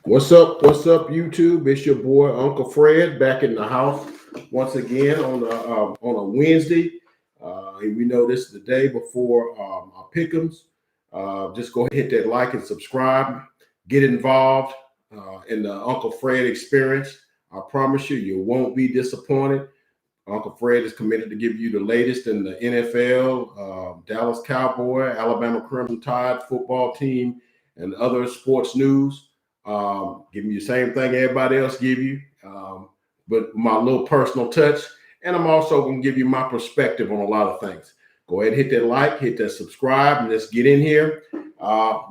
What's up, YouTube? It's your boy Uncle Fred back in the house once again on a Wednesday. We know this is the day before our pick'ems. Just go ahead and hit that like and subscribe. Get involved in the Uncle Fred experience. I promise you, you won't be disappointed. Uncle Fred is committed to give you the latest in the NFL, Dallas Cowboy, Alabama Crimson Tide football team, and other sports news. Giving you the same thing everybody else give you, but my little personal touch. And I'm also going to give you my perspective on a lot of things. Go ahead and hit that like, hit that subscribe, and let's get in here.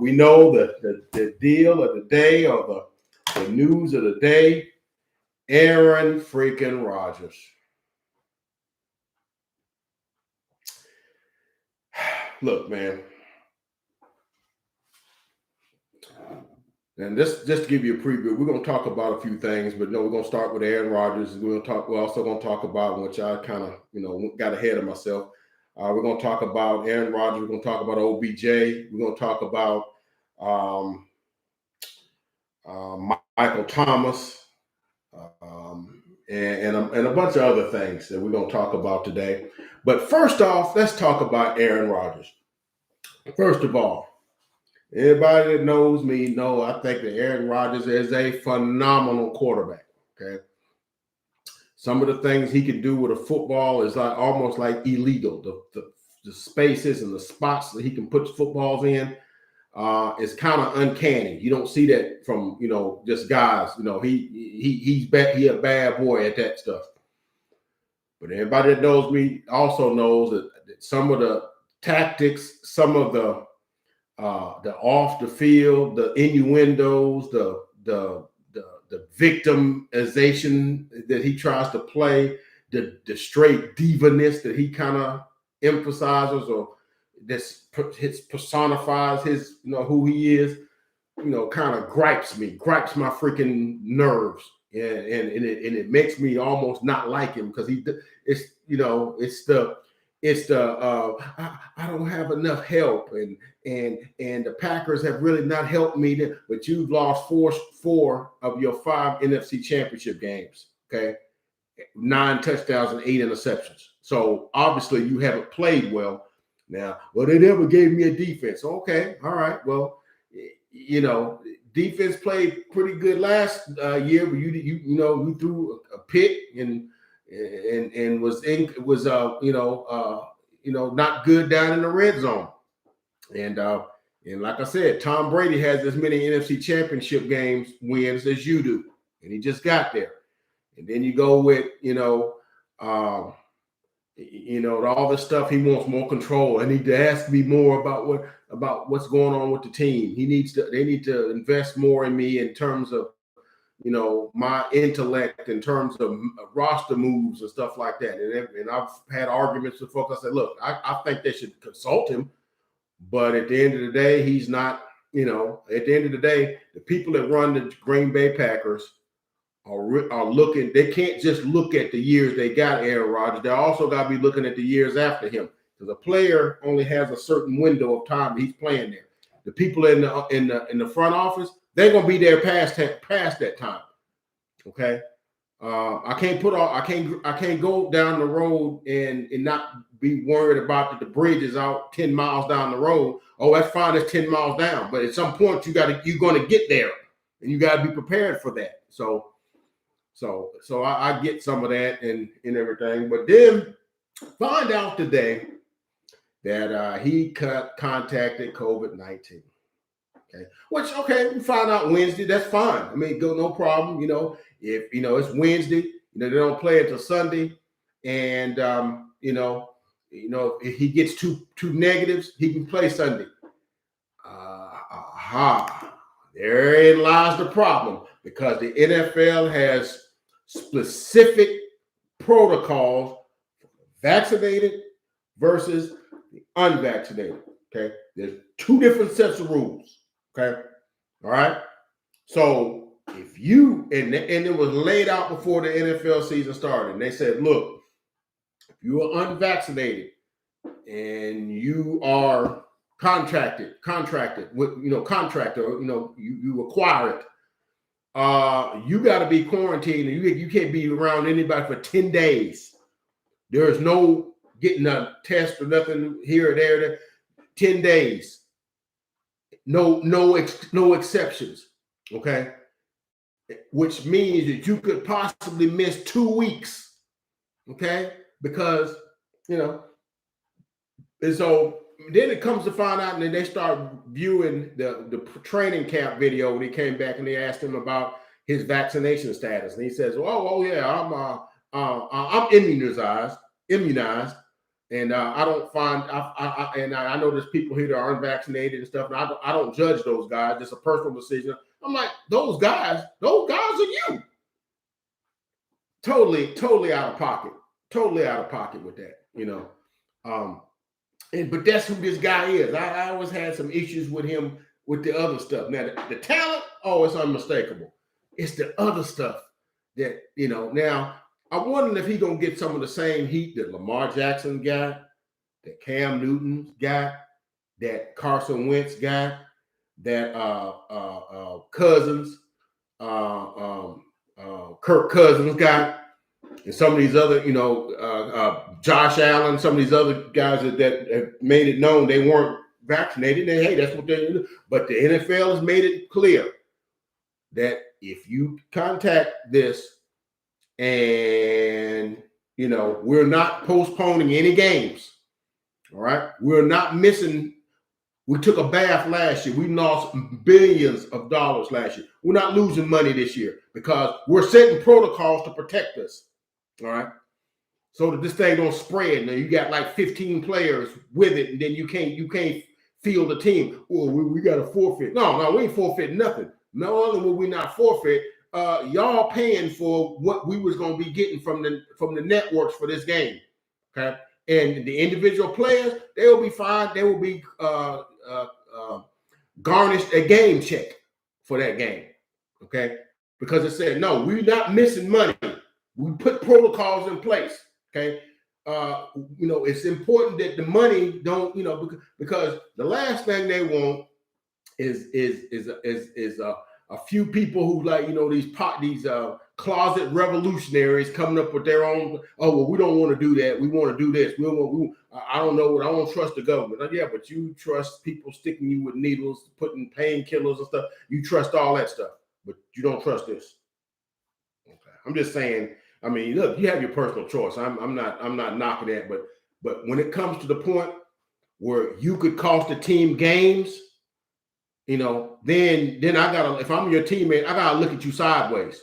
We know the deal of the day, or the news of the day, Aaron freaking Rodgers. Look, man. And just to give you a preview, we're going to talk about a few things, but no, we're going to start with Aaron Rodgers. We're also going to talk about, which I kind of, got ahead of myself. We're going to talk about Aaron Rodgers. We're going to talk about OBJ. We're going to talk about Michael Thomas, and a bunch of other things that we're going to talk about today. But first off, let's talk about Aaron Rodgers. First of all, everybody that knows me know I think that Aaron Rodgers is a phenomenal quarterback. Okay, some of the things he can do with a football is almost like illegal. The spaces and the spots that he can put footballs in is kind of uncanny. You don't see that from just guys. He's a bad boy at that stuff. But everybody that knows me also knows that some of the tactics, some of the off the field, the innuendos, the victimization that he tries to play, the straight diva-ness that he kind of emphasizes, or this personifies his who he is, kind of gripes my freaking nerves, and it makes me almost not like him, because it's the I don't have enough help, and the Packers have really not helped me. But you've lost four of your 5 NFC Championship games. Okay, 9 touchdowns and 8 interceptions. So obviously you haven't played well. Now, well, they never gave me a defense. Okay, all right. Well, defense played pretty good last year, but you threw a pick and was not good down in the red zone. And like I said, Tom Brady has as many NFC Championship games wins as you do, and he just got there. And then you go with all this stuff. He wants more control. I need to ask me more about what's going on with the team. They need to invest more in me in terms of my intellect, in terms of roster moves and stuff like that. And I've had arguments with folks. I said, look, I think they should consult him, but at the end of the day, he's not. At the end of the day, the people that run the Green Bay Packers are looking. They can't just look at the years they got Aaron Rodgers. They also got to be looking at the years after him, because a player only has a certain window of time he's playing there. The people in the front office, they're gonna be there past that time. Okay, I can't go down the road and not be worried about that the bridge is out 10 miles down the road. Oh, that's fine. It's 10 miles down, but at some point you're gonna get there, and you got to be prepared for that. So I get some of that and everything, but then find out today that he contacted COVID-19. Okay, we find out Wednesday. That's fine. I mean, no problem. If it's Wednesday, they don't play until Sunday, and if he gets two negatives, he can play Sunday. Therein lies the problem, because the NFL has specific protocols for vaccinated versus the unvaccinated. Okay, there's 2 different sets of rules. Okay, all right. So if you and it was laid out before the NFL season started, and they said, look, if you are unvaccinated and you are contracted with contractor, you acquire it, you got to be quarantined, and you can't be around anybody for 10 days. There is no getting a test or nothing here or there. 10 days. No exceptions. Okay. Which means that you could possibly miss 2 weeks. Okay. Because, and so then it comes to find out, and then they start viewing the training camp video when he came back, and they asked him about his vaccination status, and he says, "Oh yeah, I'm immunized, and I don't find I know there's people here that are unvaccinated and stuff, and I don't judge those guys. It's a personal decision." I'm like, those guys are you. Totally out of pocket. Totally out of pocket with that, but that's who this guy is. I always had some issues with him with the other stuff. Now, the talent, it's unmistakable. It's the other stuff that, now I'm wondering if he's going to get some of the same heat that Lamar Jackson got, that Cam Newton got, that Carson Wentz got, that Kirk Cousins got, and some of these other, Josh Allen, some of these other guys that have made it known they weren't vaccinated. And hey, that's what they do. But the NFL has made it clear that if you contact this, and we're not postponing any games. All right, we're not missing. We took a bath last year. We lost billions of dollars last year. We're not losing money this year because we're setting protocols to protect us. All right. So that this thing don't spread. Now you got like 15 players with it, and then you can't field the team. Well, we got to forfeit. No, we ain't forfeiting nothing. No other will we not forfeit. Y'all paying for what we was going to be getting from the networks for this game. Okay. And the individual players, they will be fine. They will be garnished a game check for that game. Okay. Because it said, no, we're not missing money. We put protocols in place. Okay. It's important that the money don't, because the last thing they want is a few people who these closet revolutionaries coming up with their own. Oh, well, we don't want to do that. We want to do this. I don't know. I don't trust the government. Yeah, but you trust people sticking you with needles, putting painkillers and stuff. You trust all that stuff, but you don't trust this. Okay. I'm just saying. I mean, look, you have your personal choice. I'm not knocking that, but when it comes to the point where you could cost a team games, then I gotta, if I'm your teammate, I gotta look at you sideways.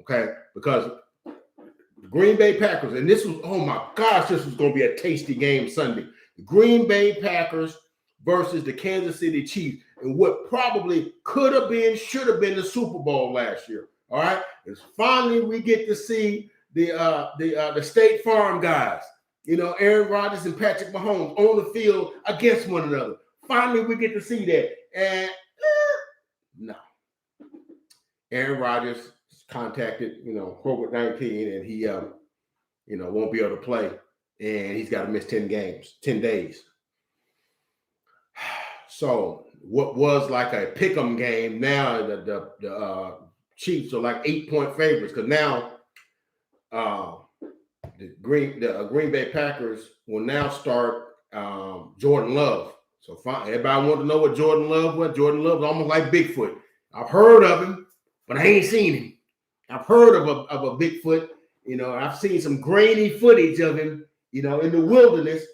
Okay, because the Green Bay Packers, and this was, oh my gosh, this was gonna be a tasty game Sunday. The Green Bay Packers versus the Kansas City Chiefs, and what probably could have been, should have been the Super Bowl last year. All right, and finally we get to see the State Farm guys, Aaron Rodgers and Patrick Mahomes on the field against one another. Finally, we get to see that, and no, Aaron Rodgers contacted, COVID-19, and he, won't be able to play, and he's got to miss 10 days. So what was like a pick'em game, now the Chiefs are like 8-point favorites, because now the Green Bay Packers will now start Jordan Love. So fine, everybody want to know what Jordan Love was. Jordan Love is almost like Bigfoot. I've heard of him, but I ain't seen him. I've heard of a Bigfoot. I've seen some grainy footage of him, in the wilderness,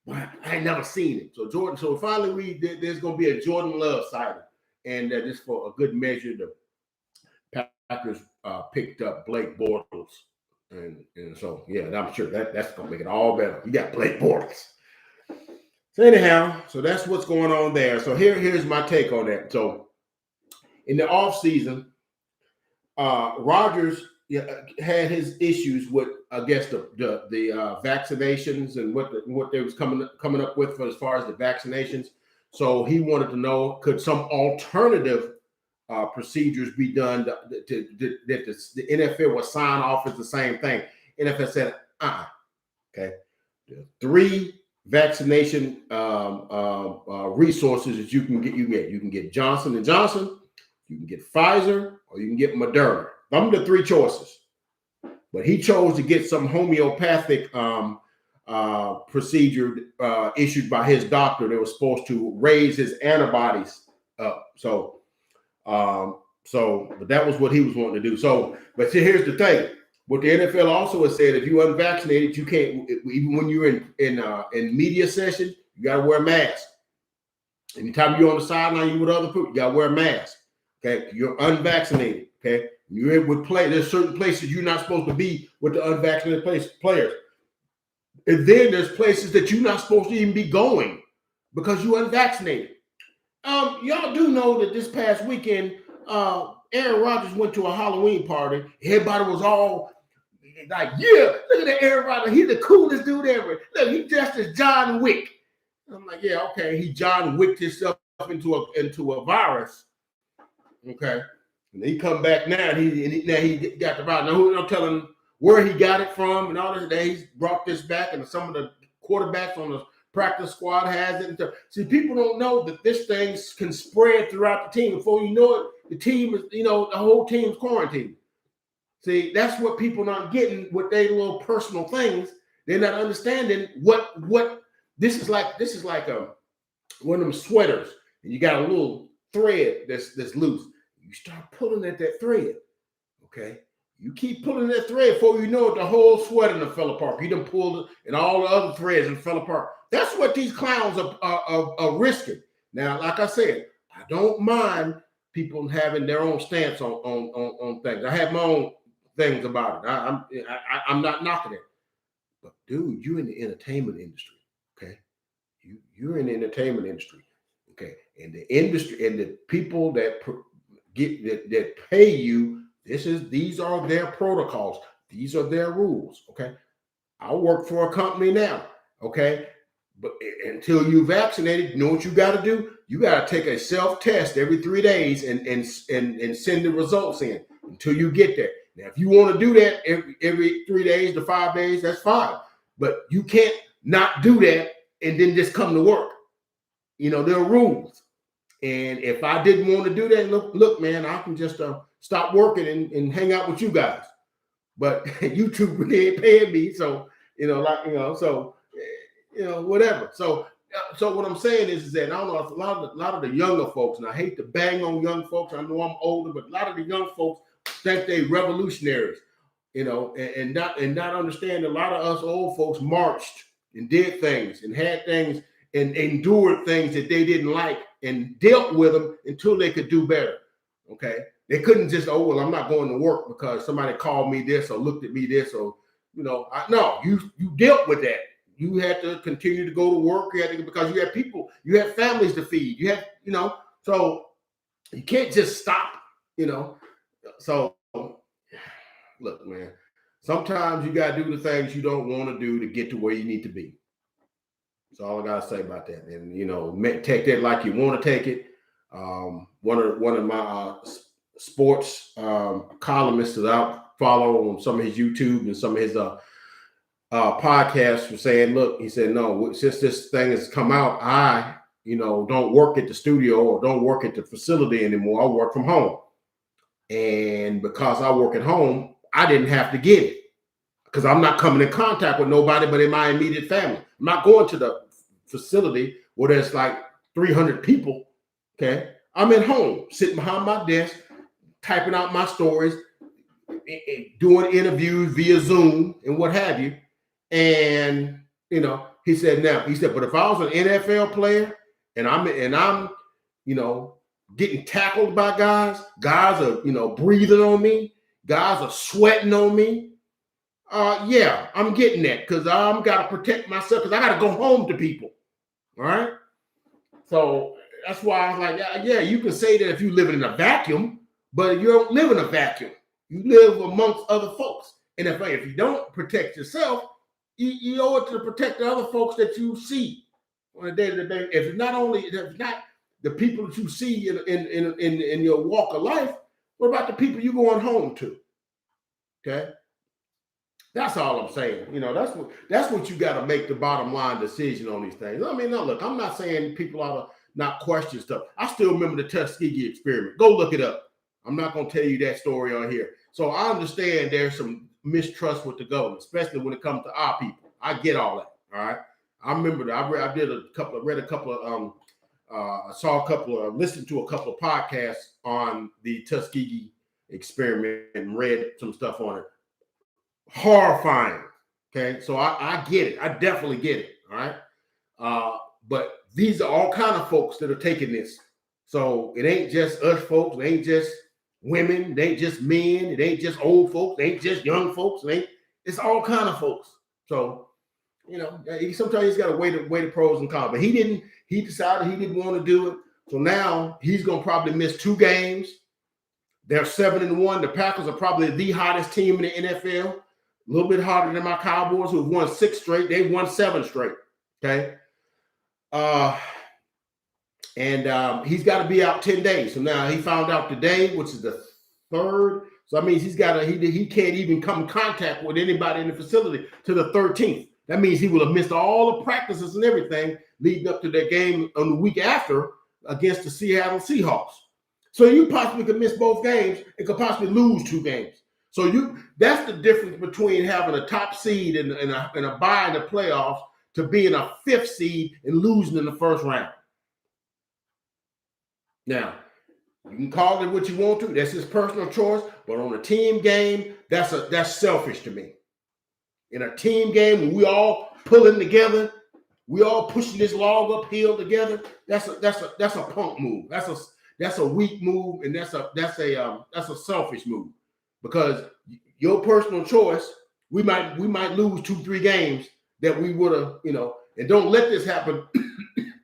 but I ain't never seen him. So finally there's going to be a Jordan Love sighting, and just for a good measure, the Packers picked up Blake Bortles, and so yeah, I'm sure that's gonna make it all better. You got Blake Bortles. So anyhow, so that's what's going on there. So here's my take on that. So in the offseason, Rodgers had his issues with, I guess, the vaccinations and what they was coming up with for as far as the vaccinations. So he wanted to know, could some alternative procedures be done that the NFL will sign off as the same thing. NFL said, okay. 3 vaccination resources that you can get. You can get Johnson & Johnson, You can get Pfizer or you can get Moderna. Them are the three choices. But he chose to get some homeopathic procedure issued by his doctor that was supposed to raise his antibodies up. But that was what he was wanting to do. So, but see, here's the thing. What the NFL also has said, if you're unvaccinated, you can't, even when you're in media sessions, you got to wear a mask. Anytime you're on the sideline, you with other people, you got to wear a mask. Okay, you're unvaccinated. Okay, you're with players. There's certain places you're not supposed to be with the unvaccinated players. And then there's places that you're not supposed to even be going because you're unvaccinated. Y'all do know that this past weekend, Aaron Rodgers went to a Halloween party. Everybody was all like, yeah, look at that Aaron Rodgers. He's the coolest dude ever. Look, he dressed as John Wick. I'm like, yeah, okay. He John Wicked himself into a virus. Okay. And he come back now, and he got the virus. Now, I'm telling where he got it from and all this. He's brought this back, and some of the quarterbacks on the practice squad has it. See, people don't know that this thing can spread throughout the team. Before you know it, the team is, the whole team's quarantined. See, that's what people not getting with their little personal things. They're not understanding what this is like. This is like one of them sweaters, and you got a little thread that's loose. You start pulling at that thread, okay? You keep pulling that thread before you know it, the whole sweater done fell apart. You done pulled it, and all the other threads and fell apart. That's what these clowns are risking. Now, like I said, I don't mind people having their own stance on things. I have my own things about it. I'm not knocking it. But dude, you're in the entertainment industry, okay? You're in the entertainment industry, okay? And the industry and the people that that pay you, these are their protocols. These are their rules, okay? I work for a company now, okay? But until you're vaccinated, you know what you got to do? You got to take a self-test every 3 days and send the results in until you get there. Now, if you want to do that every 3 days to 5 days, that's fine. But you can't not do that and then just come to work. There are rules. And if I didn't want to do that, look, man, I can just stop working and hang out with you guys. But YouTube really ain't paying me, so whatever. So what I'm saying is that I don't know, a lot of the younger folks, and I hate to bang on young folks. I know I'm older, but a lot of the young folks think they revolutionaries, and not understand. A lot of us old folks marched and did things and had things and endured things that they didn't like and dealt with them until they could do better. Okay. They couldn't just, I'm not going to work because somebody called me this or looked at me this or, no, you dealt with that. You had to continue to go to work. Because you had people, you had families to feed. You had, so you can't just stop, So look, man, sometimes you got to do the things you don't want to do to get to where you need to be. That's all I got to say about that. And, take that like you want to take it. One of my sports columnists that I follow on some of his YouTube and some of his podcasts were saying, look, he said, no, since this thing has come out, I, don't work at the studio or don't work at the facility anymore. I work from home. And because I work at home, I didn't have to get it because I'm not coming in contact with nobody but in my immediate family. I'm not going to the facility where there's like 300 people. Okay. I'm at home, sitting behind my desk, typing out my stories, doing interviews via Zoom and what have you. And, he said, but if I was an NFL player and I'm, getting tackled by guys are, breathing on me, guys are sweating on me. Yeah, I'm getting that because I'm got to protect myself because I got to go home to people. All right. So that's why I was like, yeah, you can say that if you live in a vacuum, but you don't live in a vacuum. You live amongst other folks. And if you don't protect yourself, you owe it to protect the other folks that you see on a day-to-day basis. If it's not the people that you see in your walk of life, what about the people you're going home to? Okay. That's all I'm saying. That's what you got to make the bottom line decision on these things. I mean, now look, I'm not saying people ought to not question stuff. I still remember the Tuskegee experiment. Go look it up. I'm not going to tell you that story on here. So I understand there's some mistrust with the government, especially when it comes to our people. I get all that. All right. I remember that. I listened to a couple of podcasts on the Tuskegee experiment and read some stuff on it. Horrifying. Okay. So I get it. I definitely get it. All right. But these are all kind of folks that are taking this. So it ain't just us folks. It ain't just women. It ain't just men. It ain't just old folks. It ain't just young folks. It's all kind of folks. So, sometimes he's got to weigh the pros and cons. But he decided he didn't want to do it. So now he's going to probably miss 2 games. They're 7-1. The Packers are probably the hottest team in the NFL. A little bit harder than my Cowboys, who've won 6 straight. They've won 7 straight. Okay. And he's got to be out 10 days. So now he found out today, which is the 3rd. So that means he can't even come in contact with anybody in the facility to the 13th. That means he will have missed all the practices and everything leading up to that game on the week after against the Seattle Seahawks. So you possibly could miss both games and could possibly lose 2 games. So that's the difference between having a top seed and a bye in the playoffs to being a 5th seed and losing in the first round. Now, you can call it what you want to. That's his personal choice. But on a team game, that's selfish to me. In a team game, when we all pulling together, we all pushing this log uphill together. That's a punk move. That's a weak move, and that's a selfish move. Because your personal choice, we might lose 2-3 games that we would have, and don't let this happen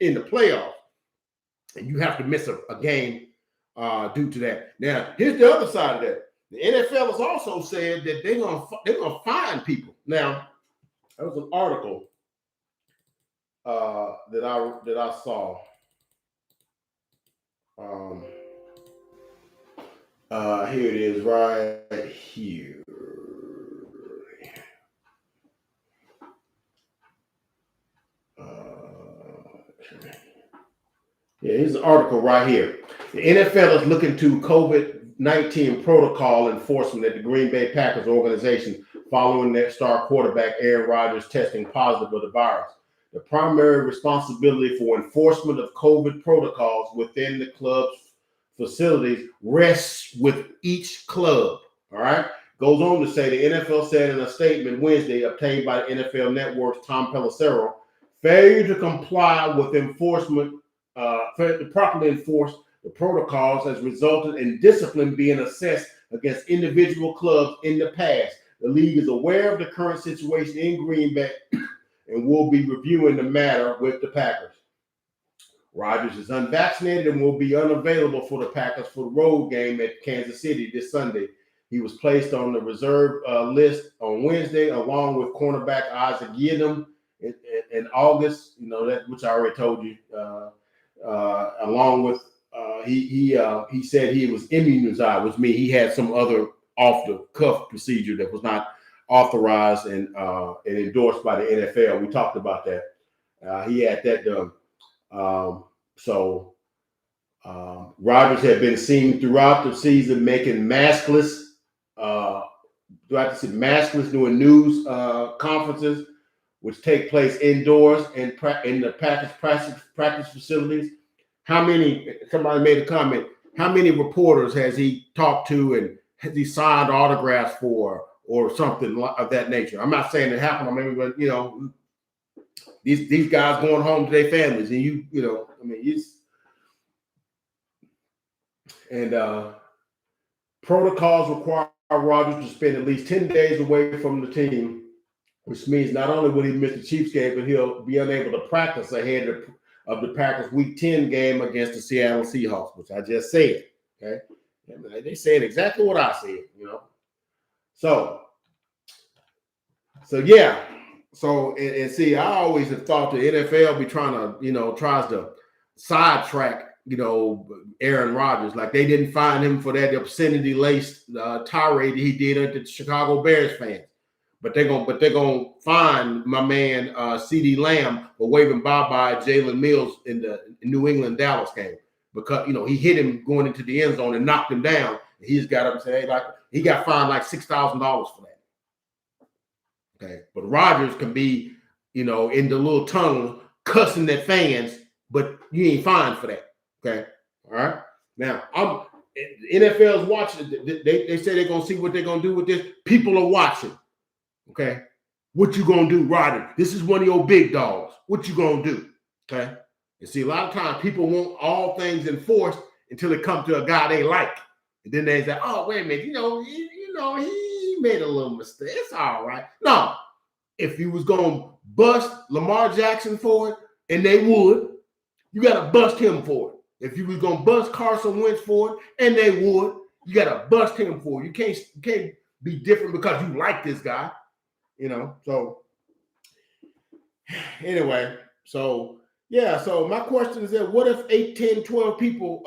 in the playoffs. And you have to miss a game due to that. Now, here's the other side of that. The NFL has also said that they're gonna fine people. Now, there was an article that I saw. Here it is, right here. Yeah, here's an article right here. The NFL is looking to COVID-19 protocol enforcement at the Green Bay Packers organization following their star quarterback Aaron Rodgers testing positive of the virus. The primary responsibility for enforcement of COVID protocols within the club's facilities rests with each club. All right. Goes on to say the NFL said in a statement Wednesday obtained by the NFL Network's Tom Pelissero, failure to comply with properly enforce the protocols has resulted in discipline being assessed against individual clubs in the past. The league is aware of the current situation in Green Bay and will be reviewing the matter with the Packers. Rodgers is unvaccinated and will be unavailable for the Packers for the road game at Kansas City this Sunday. He was placed on the reserve list on Wednesday, along with cornerback Isaac Yiadom in August. Which I already told you. Along with he said he was immunized, which means he had some other off-the-cuff procedure that was not authorized and endorsed by the NFL. We talked about that. He had that done. Rodgers had been seen throughout the season making maskless doing news conferences, which take place indoors in the Packers practice facilities. Somebody made a comment, how many reporters has he talked to and has he signed autographs for or something of that nature? I'm not saying it happened. But these guys going home to their families, and protocols require Rodgers to spend at least 10 days away from the team, which means not only will he miss the Chiefs game, but he'll be unable to practice ahead of the Packers' Week 10 game against the Seattle Seahawks, which I just said. Okay, they said exactly what I said. So yeah. So and see, I always have thought the NFL be trying to, tries to sidetrack, Aaron Rodgers. Like they didn't find him for that obscenity-laced tirade he did at the Chicago Bears fans. But they're gonna find my man CD Lamb for waving bye-bye Jalen Mills in the New England Dallas game, because he hit him going into the end zone and knocked him down. And he just got up and said, hey, like he got fined like $6,000 for that. Okay, but Rodgers can be in the little tunnel cussing at fans, but you ain't fined for that. Okay, all right. Now NFL is watching. They say they're gonna see what they're gonna do with this. People are watching. Okay, what you gonna do, Rodgers? This is one of your big dogs. What you gonna do? Okay, you see, a lot of times people want all things enforced until it comes to a guy they like, and then they say, "Oh, wait a minute, he made a little mistake. It's all right." No, if you was gonna bust Lamar Jackson for it, and they would, you gotta bust him for it. If you was gonna bust Carson Wentz for it, and they would, you gotta bust him for it. You can't be different because you like this guy. So anyway, so my question is that what if 8, 10, 12 people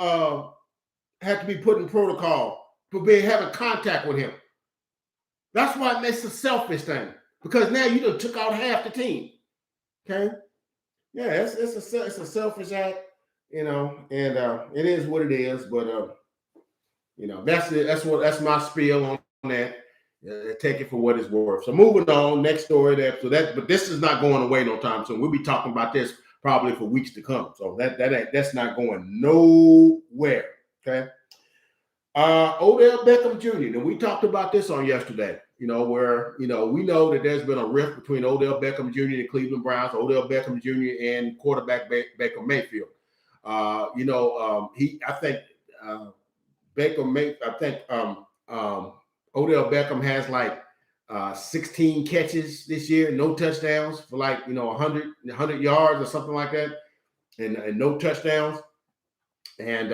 have to be put in protocol for having contact with him? That's why it makes a selfish thing, because now you done took out half the team. Okay, yeah, it's a selfish act, and it is what it is. But that's it. That's my spiel on that. Take it for what it's worth. So moving on, next story but this is not going away no time soon. We'll be talking about this probably for weeks to come. So that's not going nowhere. Okay. Odell Beckham Jr. And we talked about this on yesterday. Where we know that there's been a rift between Odell Beckham Jr. and the Cleveland Browns, Odell Beckham Jr. and quarterback Baker Mayfield. Odell Beckham has like 16 catches this year, no touchdowns for 100 yards or something like that, and no touchdowns. And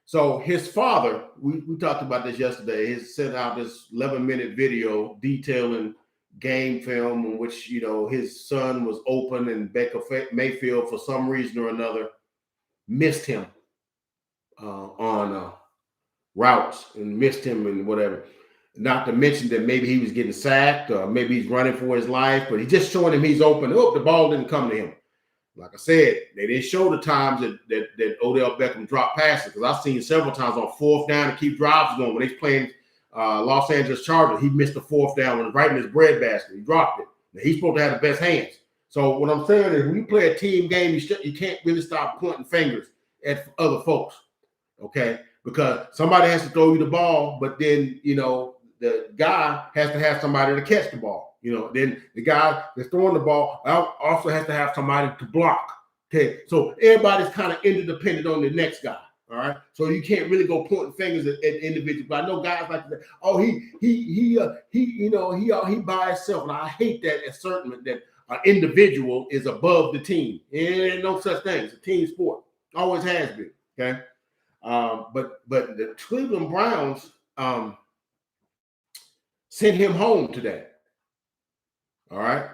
so his father, we talked about this yesterday, he sent out this 11-minute video detailing game film in which, his son was open and Baker Mayfield, for some reason or another, missed him on routes and missed him and whatever. Not to mention that maybe he was getting sacked or maybe he's running for his life, but he's just showing him he's open. Oh, the ball didn't come to him. Like I said, they didn't show the times that Odell Beckham dropped passes, because I've seen several times on 4th down to keep drives going. When they're playing Los Angeles Chargers, he missed the 4th down when it was right in his breadbasket. He dropped it. Now, he's supposed to have the best hands. So what I'm saying is, when you play a team game, you can't really stop pointing fingers at other folks, okay? Because somebody has to throw you the ball, but then, the guy has to have somebody to catch the ball. Then the guy that's throwing the ball also has to have somebody to block. Okay, so everybody's kind of interdependent on the next guy. All right, so you can't really go pointing fingers at individuals. But I know guys like that. Oh, he by himself, and I hate that assertion that an individual is above the team. Ain't no such thing. It's a team sport. Always has been. Okay, but the Cleveland Browns sent him home today. All right,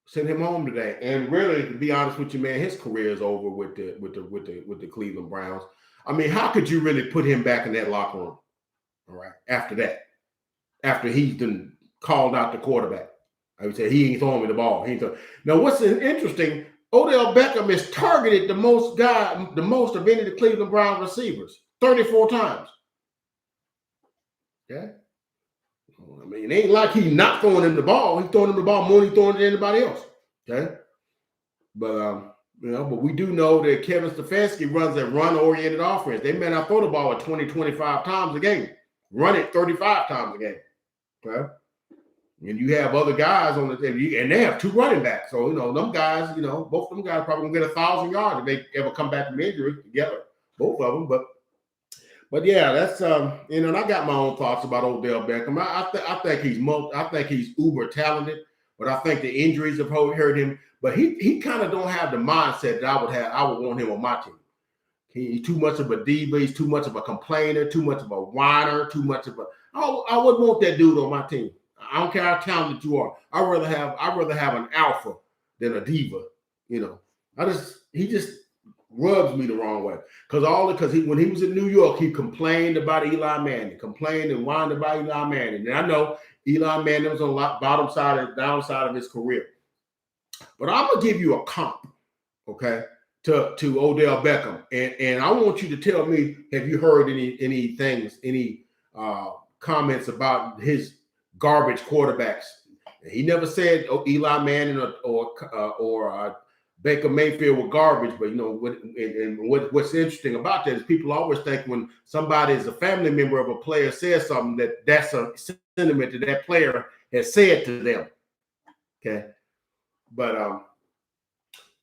sent him home today, and really, to be honest with you, man, his career is over with the Cleveland Browns. I mean, how could you really put him back in that locker room? All right, after he's been called out the quarterback, I would say he ain't throwing me the ball. Now, what's interesting? Odell Beckham has targeted the most of any of the Cleveland Browns receivers, 34 times. Okay. I mean, it ain't like he's not throwing him the ball. He's throwing him the ball more than he's throwing it to anybody else. Okay. But but we do know that Kevin Stefanski runs a run-oriented offense. They may not throw the ball 20, 25 times a game. Run it 35 times a game. Okay. And you have other guys on the team, and they have 2 running backs. So, them guys, both of them guys probably gonna get 1,000 yards if they ever come back from injury together. Both of them. But yeah, that's and I got my own thoughts about Odell Beckham. I think he's uber talented, but I think the injuries have hurt him. But he kind of don't have the mindset that I would have. I would want him on my team. He's too much of a diva. He's too much of a complainer. Too much of a whiner. Too much of a. I wouldn't want that dude on my team. I don't care how talented you are. I'd rather have an alpha than a diva. He just rubs me the wrong way. Because when he was in New York, he complained about Eli Manning, complained and whined about Eli Manning. And I know Eli Manning was on the downside of his career. But I'm gonna give you a comp, okay, to Odell Beckham. And I want you to tell me, have you heard any comments about his garbage quarterbacks? He never said Eli Manning or Baker Mayfield were garbage, but what's interesting about that is people always think when somebody is a family member of a player says something that's a sentiment that player has said to them. Okay, but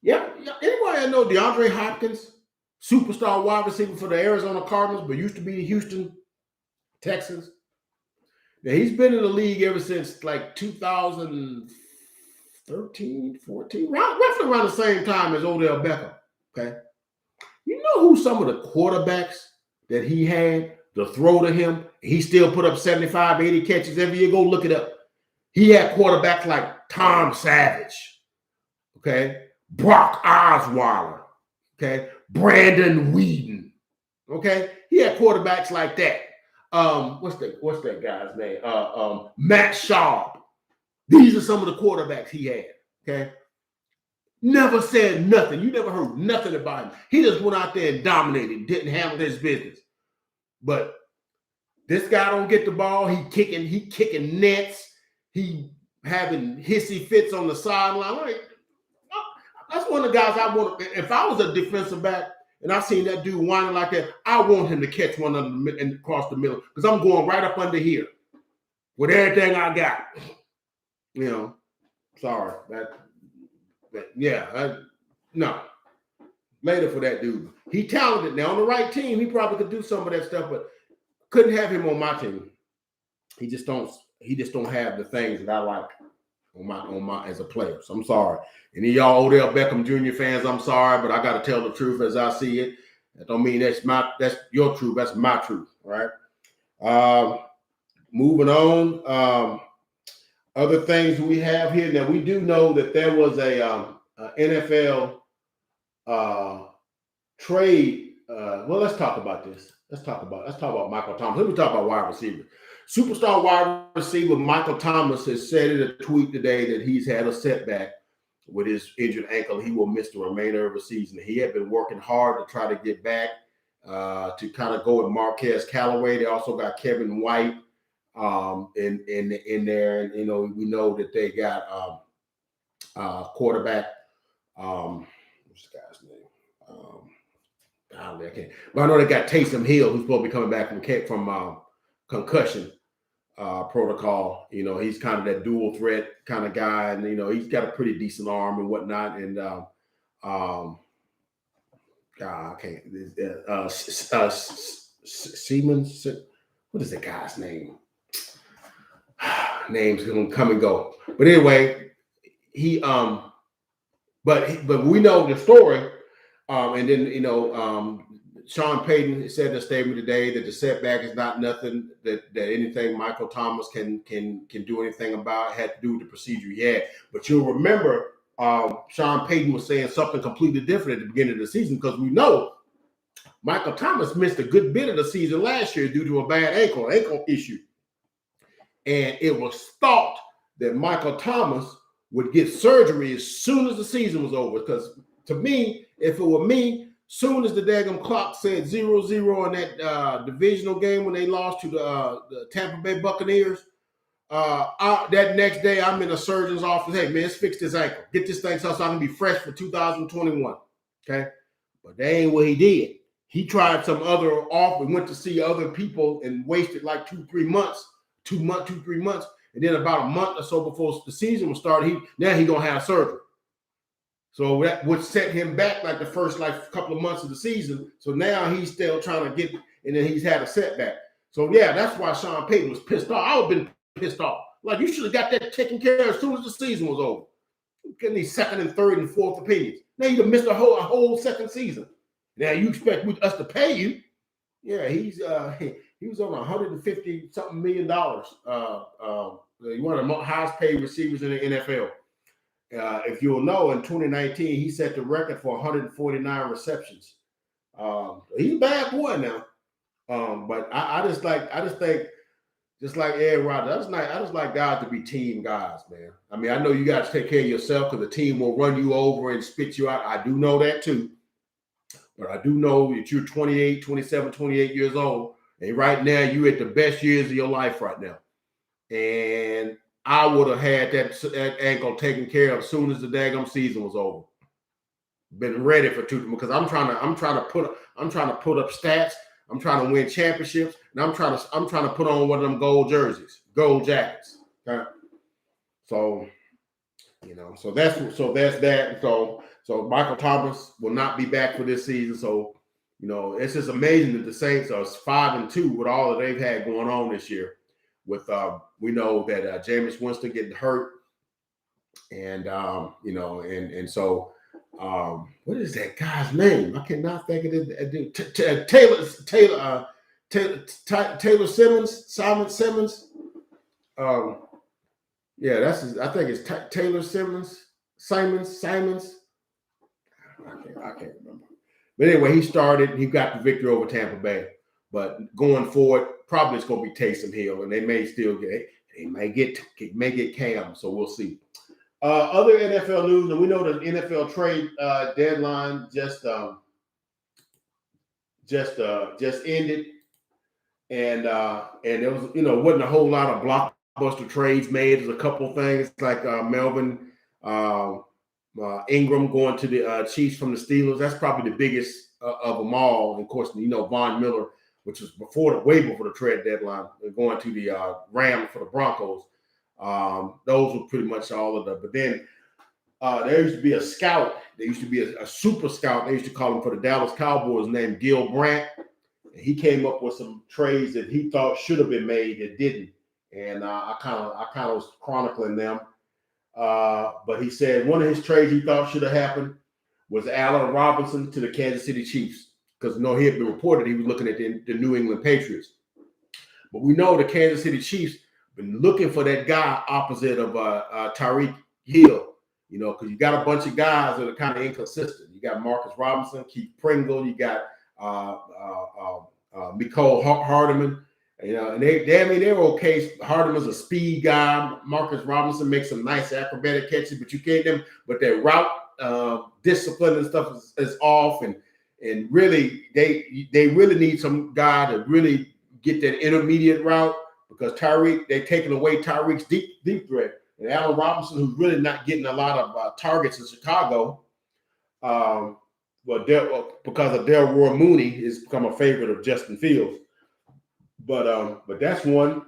anybody I know DeAndre Hopkins, superstar wide receiver for the Arizona Cardinals, but used to be the Houston Texans. Now, he's been in the league ever since like 2013, 14, roughly around the same time as Odell Beckham. Okay. You know who some of the quarterbacks that he had to throw to him? He still put up 75, 80 catches every year. Go look it up. He had quarterbacks like Tom Savage, okay, Brock Osweiler, okay, Brandon Whedon, okay. He had quarterbacks like that. What's that guy's name? Matt Schaub. These are some of the quarterbacks he had. Okay. Never said nothing. You never heard nothing about him. He just went out there and dominated, didn't handle his business. But this guy don't get the ball. He kicking nets. He having hissy fits on the sideline. Like, that's one of the guys I want. If I was a defensive back, and I seen that dude whining like that, I want him to catch one and across the middle because I'm going right up under here with everything I got. Sorry. No. Later for that dude. He talented. Now on the right team, he probably could do some of that stuff, but couldn't have him on my team. He just don't have the things that I like on my as a player. So I'm sorry. Any of y'all Odell Beckham Jr. fans, I'm sorry, but I got to tell the truth as I see it. That don't mean that's your truth. That's my truth, right? Moving on. Other things we have here. Now we do know that there was a NFL trade. Let's talk about this. Let's talk about Michael Thomas. Let me talk about wide receiver. Superstar wide receiver Michael Thomas has said in a tweet today that he's had a setback with his injured ankle. He will miss the remainder of the season. He had been working hard to try to get back to kind of go with Marquez Callaway. They also got Kevin White in there. And, we know that they got quarterback. What's the guy's name? I can't. But I know they got Taysom Hill, who's supposed to be coming back from concussion protocol. He's kind of that dual threat kind of guy, and he's got a pretty decent arm and whatnot. And I can't. Siemens. What is the guy's name? Names gonna come and go. But anyway, but we know the story. And then, Sean Payton said in a statement today that the setback is not nothing that anything Michael Thomas can do anything about. It had to do with the procedure he had. But you'll remember Sean Payton was saying something completely different at the beginning of the season because we know Michael Thomas missed a good bit of the season last year due to a bad ankle issue. And it was thought that Michael Thomas would get surgery as soon as the season was over. Because to me, if it were me, soon as the daggum clock said 0-0 in that divisional game when they lost to the Tampa Bay Buccaneers, that next day I'm in a surgeon's office. Hey, man, let's fix this ankle. Get this thing so I can be fresh for 2021. Okay? But that ain't what he did. He tried some other offer, went to see other people and wasted like 2-3 months. And then about a month or so before the season was started, now he's going to have surgery. So that would set him back like the first couple of months of the season. So now he's still trying to get, and then he's had a setback. So yeah, that's why Sean Payton was pissed off. I would have been pissed off. Like, you should have got that taken care of as soon as the season was over. Getting these second and third and fourth opinions. Now you'd have missed a whole second season. Now you expect us to pay you? Yeah, he was on $150-something million. One of the highest paid receivers in the NFL. if you'll know, in 2019, he set the record for 149 receptions. He's a bad boy now. But I just think, just like Ed Rodgers, I just like guys to be team guys, man. I mean, I know you got to take care of yourself because the team will run you over and spit you out. I do know that too. But I do know that you're 28, 27, 28 years old. And right now, you're at the best years of your life right now. And I would have had that ankle taken care of as soon as the daggum season was over. Been ready for two, because I'm trying to put up stats. I'm trying to win championships, and I'm trying to put on one of them gold jerseys, gold jackets. Okay? So, so that's that. So Michael Thomas will not be back for this season. So, it's just amazing that the Saints are 5-2 with all that they've had going on this year. With we know that Jameis Winston getting hurt, and so what is that guy's name? I cannot think of it. Taylor Simmons, Simon Simmons. Yeah, that's his, I think it's Taylor Simmons, Simons. I can't remember. But anyway, he started. He got the victory over Tampa Bay. But going forward, probably it's going to be Taysom Hill, and they may still get Cam. So we'll see. Other NFL news, and we know the NFL trade deadline just ended, and there was wasn't a whole lot of blockbuster trades made. There's a couple of things like Melvin Ingram going to the Chiefs from the Steelers. That's probably the biggest of them all. And of course, Von Miller, which was way before the trade deadline, going to the Rams for the Broncos. Those were pretty much all of them. But then there used to be a scout. There used to be a super scout. They used to call him for the Dallas Cowboys, named Gil Brandt. And he came up with some trades that he thought should have been made that didn't. And I kind of was chronicling them. But he said one of his trades he thought should have happened was Allen Robinson to the Kansas City Chiefs, because he had been reported he was looking at the New England Patriots. But we know the Kansas City Chiefs been looking for that guy opposite of Tyreek Hill, because you got a bunch of guys that are kind of inconsistent. You got Marcus Robinson, Keith Pringle, you got Mecole Hardman, and they're okay. Hardman's a speed guy. Marcus Robinson makes some nice acrobatic catches, but you can't them. But their route discipline and stuff is off, and really they really need some guy to really get that intermediate route, because they're taking away Tyreek's deep threat, and Allen Robinson, who's really not getting a lot of targets in Chicago, because of Delroy Mooney, has become a favorite of Justin Fields. But that's one.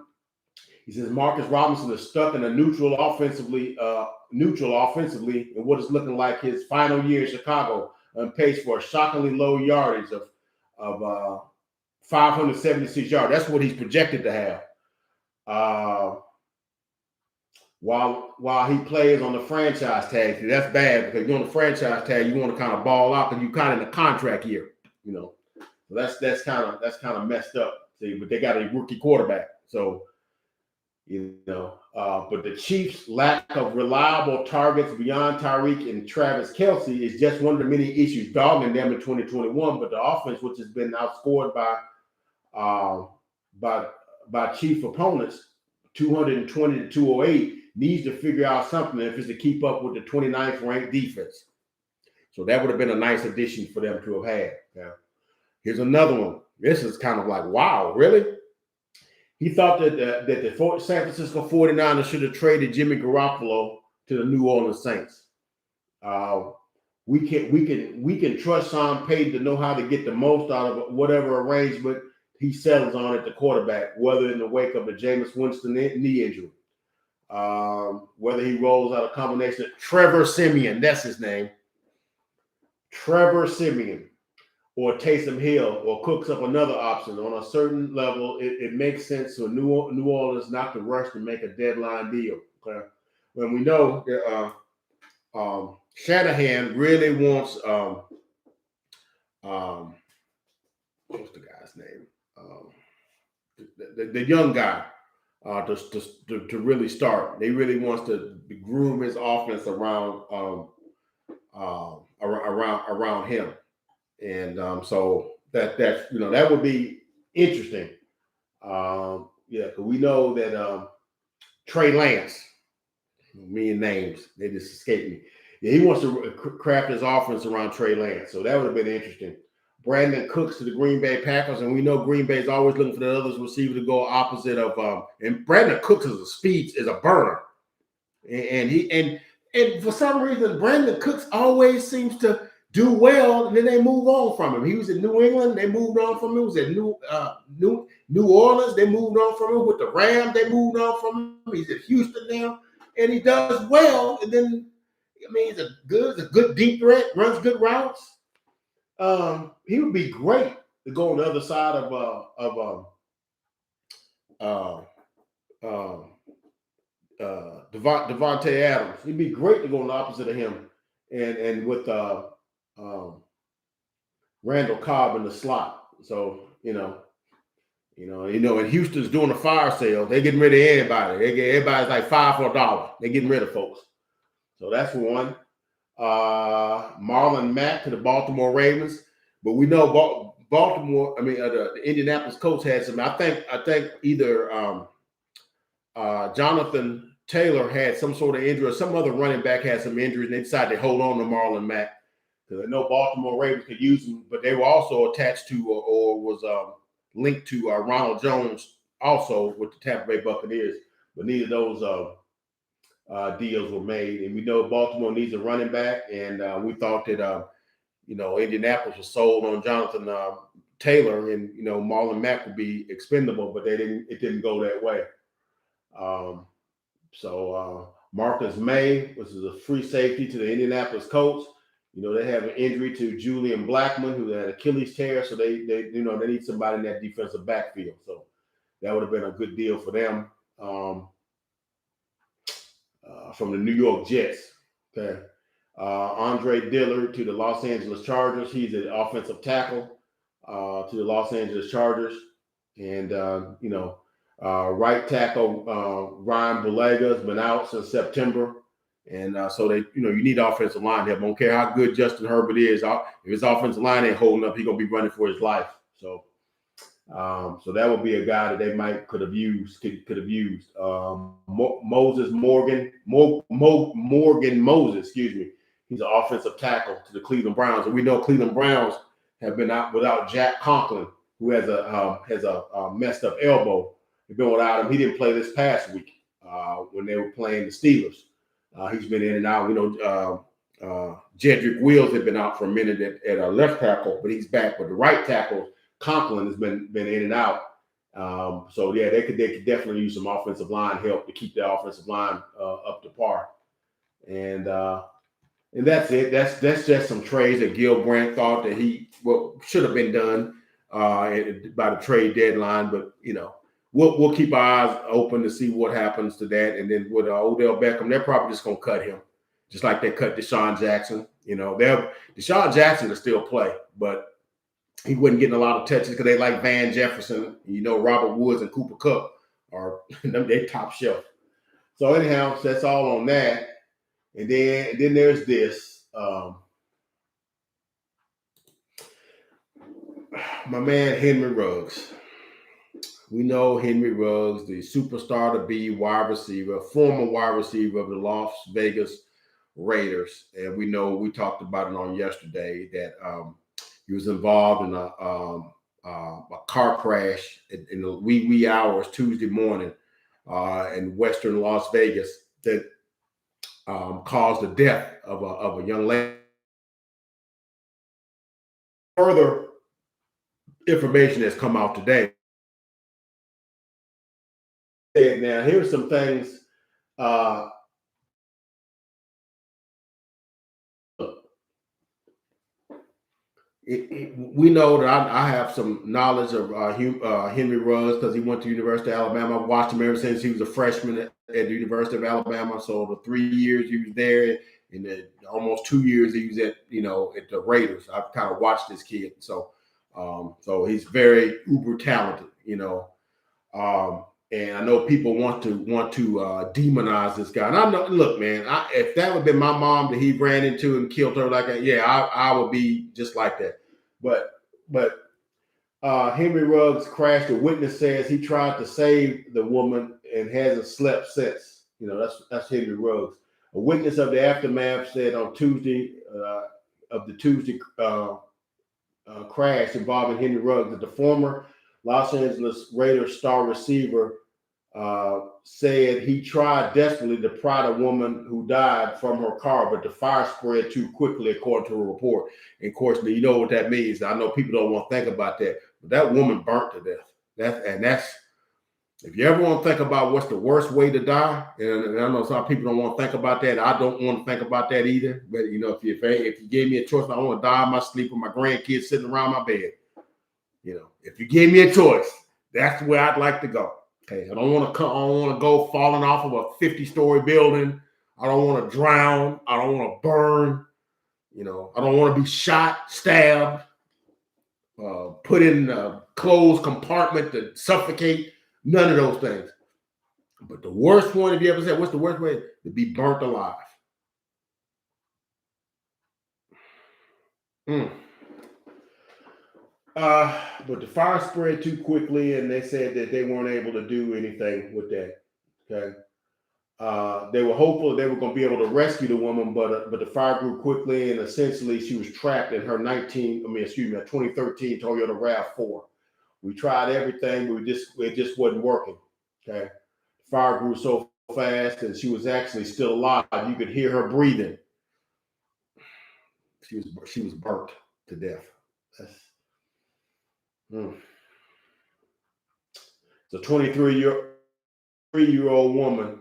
He says Marcus Robinson is stuck in a neutral offensively in what is looking like his final year in Chicago, on pace for a shockingly low yardage of 576 yards. That's what he's projected to have. While he plays on the franchise tag. See, that's bad, because you're on the franchise tag, you want to kind of ball out because you're kind of in the contract year, So that's kind of messed up. See, but they got a rookie quarterback, so but the Chiefs' lack of reliable targets beyond Tyreek and Travis Kelce is just one of the many issues dogging them in 2021. But the offense, which has been outscored by Chief opponents, 220 to 208, needs to figure out something if it's to keep up with the 29th ranked defense. So that would have been a nice addition for them to have had. Yeah. Here's another one. This is kind of like, wow, really? He thought that the San Francisco 49ers should have traded Jimmy Garoppolo to the New Orleans Saints. We can trust Sean Payton to know how to get the most out of whatever arrangement he settles on at the quarterback, whether in the wake of the Jameis Winston knee injury, whether he rolls out a combination of Trevor Siemian, that's his name, Trevor Siemian, or Taysom Hill, or cooks up another option. On a certain level, it makes sense for New Orleans not to rush to make a deadline deal. Okay? When we know that Shanahan really wants what's the guy's name? The young guy, to really start. They really wants to groom his offense around around him, and so that's that would be interesting. Yeah, because we know that Trey Lance, me and names, they just escaped me. Yeah, he wants to craft his offense around Trey Lance, so that would have been interesting. Brandon Cooks to the Green Bay Packers, and we know Green Bay is always looking for the other receiver to go opposite of. And Brandon Cooks is a burner, and for some reason Brandon Cooks always seems to do well, and then they move on from him. He was in New England, they moved on from him. He was at New Orleans, they moved on from him. With the Rams, they moved on from him. He's at Houston now, and he does well. And then, I mean, he's a good deep threat, runs good routes. He would be great to go on the other side of Devontae Adams. He'd be great to go on the opposite of him, and with Randall Cobb in the slot. So and Houston's doing a fire sale. They're getting rid of everybody. Everybody's like $5 for $1. They're getting rid of folks. So that's one. Marlon Mack to the Baltimore Ravens, but we know Baltimore. I mean, the Indianapolis Colts had some. I think either Jonathan Taylor had some sort of injury, or some other running back had some injuries, and they decided to hold on to Marlon Mack because I know Baltimore Ravens could use him, but they were also attached to or was linked to Ronald Jones also with the Tampa Bay Buccaneers, but neither of those deals were made. And we know Baltimore needs a running back, and we thought that Indianapolis was sold on Jonathan Taylor, and Marlon Mack would be expendable, but it didn't go that way. So Marcus May, which is a free safety to the Indianapolis Colts, they have an injury to Julian Blackmon, who had Achilles tear, so they need somebody in that defensive backfield. So that would have been a good deal for them. From the New York Jets, okay. Andre Diller to the Los Angeles Chargers. He's an offensive tackle to the Los Angeles Chargers, and right tackle Ryan Bulaga has been out since September, and so they, you need offensive line help. I don't care how good Justin Herbert is. If his offensive line ain't holding up, he's gonna be running for his life. So that would be a guy that they could have used. Morgan Moses, excuse me. He's an offensive tackle to the Cleveland Browns, and we know Cleveland Browns have been out without Jack Conklin, who has a messed up elbow. They've been without him. He didn't play this past week when they were playing the Steelers. He's been in and out. We know Jedrick Wills had been out for a minute at a left tackle, but he's back. But the right tackle, Conklin, has been in and out. So yeah, they could definitely use some offensive line help to keep the offensive line up to par. And that's it. That's just some trades that Gil Brandt thought that should have been done by the trade deadline. But we'll keep our eyes open to see what happens to that. And then with Odell Beckham, they're probably just gonna cut him, just like they cut Deshaun Jackson. Deshaun Jackson will still play, but he wasn't getting a lot of touches because they like Van Jefferson. Robert Woods and Cooper Kupp are they top shelf. So anyhow, so that's all on that. And then there's this. My man Henry Ruggs. We know Henry Ruggs, the superstar to be wide receiver, former wide receiver of the Las Vegas Raiders. And we know we talked about it on yesterday that he was involved in a car crash in the wee hours Tuesday morning in western Las Vegas that caused the death of a young lady. Further information has come out today. Now, here's some things. We know that I have some knowledge of Henry Ruggs because he went to University of Alabama. I've watched him ever since he was a freshman at the University of Alabama. So the 3 years he was there, and the almost 2 years he was at the Raiders. I've kind of watched this kid. So he's very uber talented, And I know people want to demonize this guy. And I know, look, man, if that would have been my mom that he ran into and killed her like that, yeah, I would be just like that. But Henry Ruggs crashed. A witness says he tried to save the woman and hasn't slept since. You know, that's Henry Ruggs. A witness of the aftermath said on Tuesday crash involving Henry Ruggs that the former Los Angeles Raiders star receiver said he tried desperately to pry the woman who died from her car, but the fire spread too quickly, according to a report. And of course, you know what that means. I know people don't want to think about that, but that woman burnt to death. That's if you ever want to think about what's the worst way to die, and I know some people don't want to think about that. I don't want to think about that either. But you know, if you gave me a choice, I want to die in my sleep with my grandkids sitting around my bed. You know, if you gave me a choice, that's where I'd like to go. Okay, I don't want to go falling off of a 50-story building. I don't want to drown. I don't want to burn. You know, I don't want to be shot, stabbed, put in a closed compartment to suffocate. None of those things. But the worst one, if you ever said, what's the worst way? To be burnt alive. But the fire spread too quickly, and they said that they weren't able to do anything with that. Okay. They were hopeful they were going to be able to rescue the woman, but the fire grew quickly, and essentially she was trapped in her 2013 Toyota RAV4. We tried everything, but it just wasn't working. Okay. The fire grew so fast, and she was actually still alive. You could hear her breathing. She was burnt to death. It's a 23-year-old woman,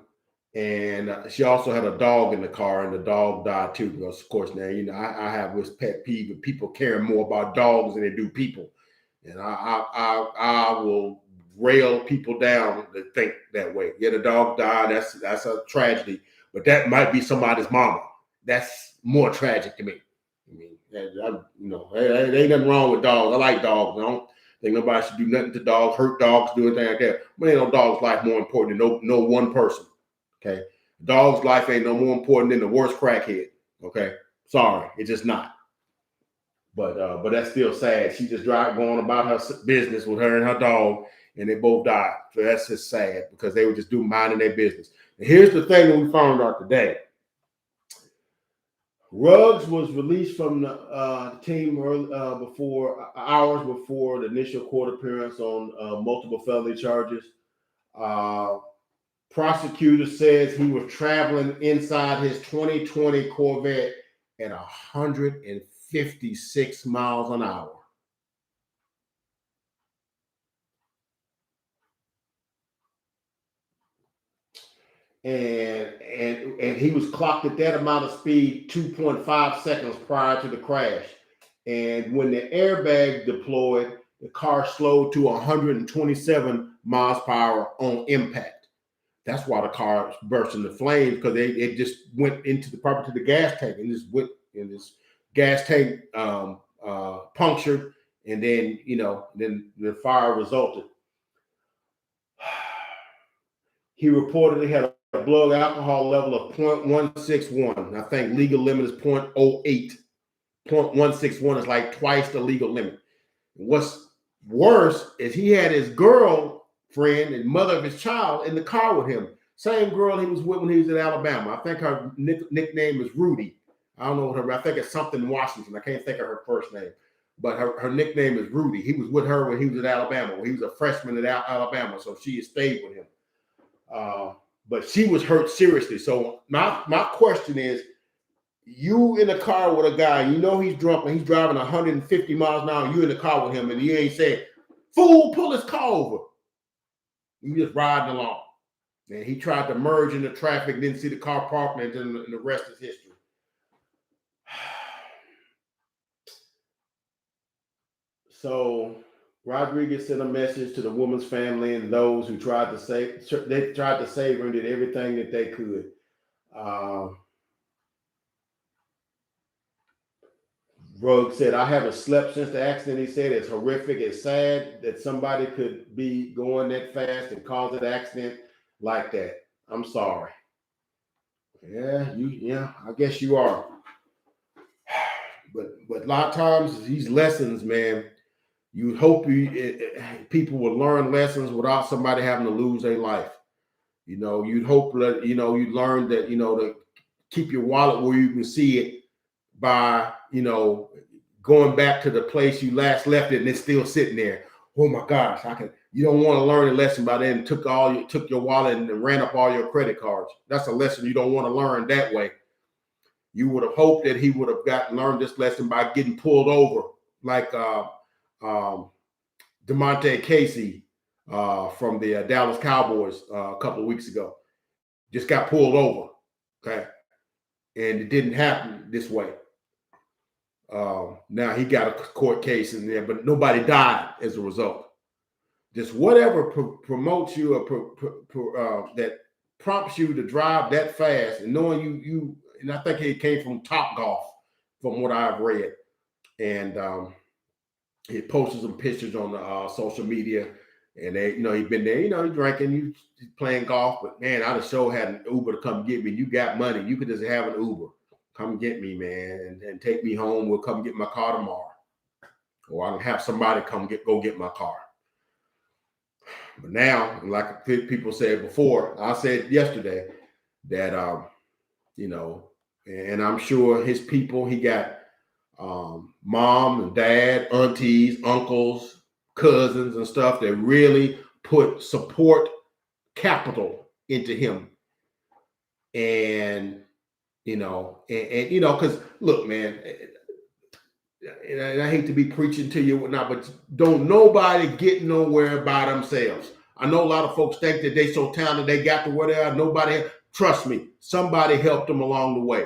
and she also had a dog in the car, and the dog died too. Because of course now you know I have this pet peeve of people caring more about dogs than they do people, and I will rail people down that think that way. Yeah, the dog died. That's a tragedy, but that might be somebody's mama. That's more tragic to me. I mean, there ain't nothing wrong with dogs. I like dogs. I don't think nobody should do nothing to dogs, hurt dogs, do anything like that. But ain't no dog's life more important than no one person. Okay, dog's life ain't no more important than the worst crackhead. Okay, sorry, it's just not. But that's still sad. She just going about her business with her and her dog, and they both died. So that's just sad because they were just minding their business. And here's the thing that we found out today. Ruggs was released from the team hours before the initial court appearance on multiple felony charges. Prosecutor says he was traveling inside his 2020 Corvette at 156 miles an hour. And he was clocked at that amount of speed 2.5 seconds prior to the crash. And when the airbag deployed, the car slowed to 127 miles per hour on impact. That's why the car burst into flames, because it just went into the gas tank, and this gas tank punctured, and then the fire resulted. He reportedly had a blood alcohol level of 0.161. I think legal limit is 0.08. 0.161 is like twice the legal limit. What's worse is he had his girlfriend and mother of his child in the car with him. Same girl he was with when he was in Alabama. I think her nickname is Rudy. I don't know what I think it's something Washington. I can't think of her first name. But her nickname is Rudy. He was with her when he was at Alabama. When he was a freshman at Alabama, so she stayed with him. But she was hurt seriously. So my question is, you in the car with a guy, you know he's drunk and he's driving 150 miles an hour, you in the car with him, and you ain't saying, "Fool, pull his car over." You just riding along. And he tried to merge into traffic, didn't see the car parking, and the rest is history. So Rodriguez sent a message to the woman's family and those who tried to save her and did everything that they could. Ruggs said, I haven't slept since the accident. He said it's horrific. It's sad that somebody could be going that fast and cause an accident like that. I'm sorry. Yeah, I guess you are. But a lot of times these lessons, man, you hope people will learn lessons without somebody having to lose their life. You know, you'd hope that, you know, you learn that, you know, to keep your wallet where you can see it by, you know, going back to the place you last left it and it's still sitting there. Oh my gosh, you don't want to learn a lesson by then took your wallet and ran up all your credit cards. That's a lesson you don't want to learn that way. You would have hoped that he would have learned this lesson by getting pulled over, like DeMonte Casey from the Dallas Cowboys a couple of weeks ago. Just got pulled over, okay? And it didn't happen this way. Now he got a court case in there, but nobody died as a result. Just whatever promotes you or that prompts you to drive that fast, and knowing you and I think it came from Top Golf, from what I've read, and he posted some pictures on the social media, and they, you know, he'd been there, you know, he drinking, he's playing golf, but man, I'd have sure had an Uber to come get me. You got money, you could just have an Uber. Come get me, man, and take me home. We'll come get my car tomorrow. Or I'll have somebody go get my car. But now, like people said before, I said yesterday that, you know, and I'm sure his people, he got mom and dad, aunties, uncles, cousins and stuff that really put support capital into him. And you know, and you know, because look, man, and I hate to be preaching to you or whatnot, but don't nobody get nowhere by themselves. I know a lot of folks think that they so talented, they got to where they are. Nobody, trust me, somebody helped them along the way.